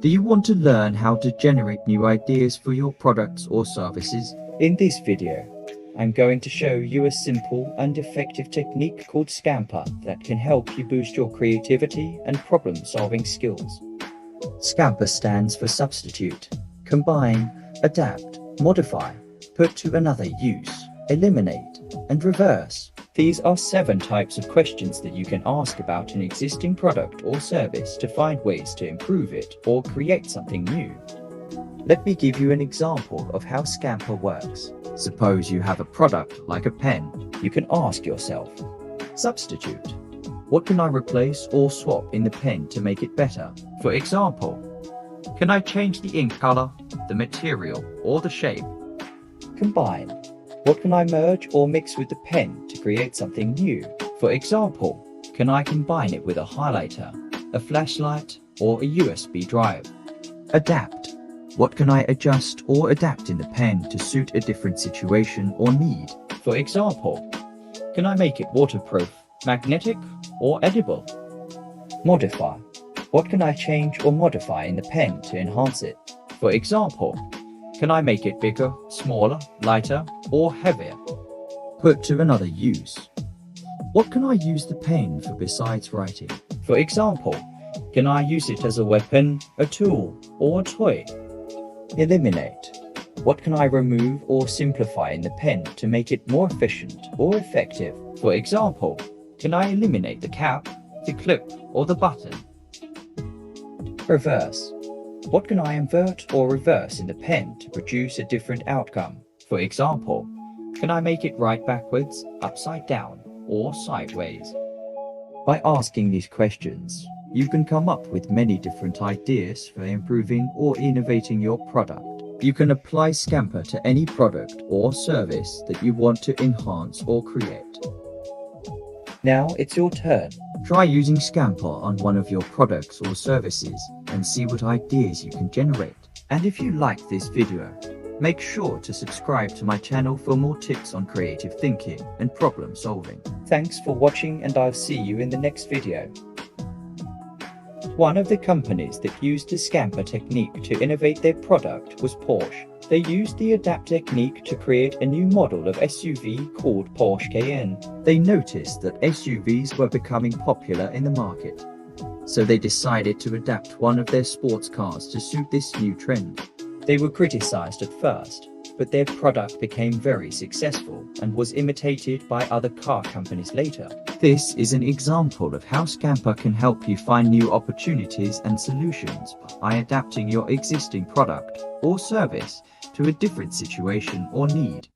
Do you want to learn how to generate new ideas for your products or services? In this video, I'm going to show you a simple and effective technique called SCAMPER that can help you boost your creativity and problem-solving skills. SCAMPER stands for substitute, combine, adapt, modify, put to another use, eliminate, and reverse. These are 7 types of questions that you can ask about an existing product or service to find ways to improve it or create something new. Let me give you an example of how SCAMPER works. Suppose you have a product like a pen. You can ask yourself, substitute. What can I replace or swap in the pen to make it better? For example, can I change the ink color, the material, or the shape? Combine. What can I merge or mix with the pen to create something new? For example, can I combine it with a highlighter, a flashlight, or a USB drive? Adapt. What can I adjust or adapt in the pen to suit a different situation or need? For example, can I make it waterproof, magnetic, or edible? Modify. What can I change or modify in the pen to enhance it? For example, can I make it bigger, smaller, lighter, or heavier? Put to another use. What can I use the pen for besides writing? For example, can I use it as a weapon, a tool, or a toy? Eliminate. What can I remove or simplify in the pen to make it more efficient or effective? For example, can I eliminate the cap, the clip, or the button? Reverse. What can I invert or reverse in the pen to produce a different outcome? For example, can I make it write backwards, upside down, or sideways? By asking these questions, you can come up with many different ideas for improving or innovating your product. You can apply SCAMPER to any product or service that you want to enhance or create. Now it's your turn. Try using SCAMPER on one of your products or services and see what ideas you can generate. And if you liked this video, make sure to subscribe to my channel for more tips on creative thinking and problem solving. Thanks for watching, and I'll see you in the next video. One of the companies that used the SCAMPER technique to innovate their product was Porsche. They used the ADAPT technique to create a new model of SUV called Porsche Cayenne. They noticed that SUVs were becoming popular in the market, so they decided to adapt one of their sports cars to suit this new trend. They were criticized at first, but their product became very successful and was imitated by other car companies later. This is an example of how SCAMPER can help you find new opportunities and solutions by adapting your existing product or service to a different situation or need.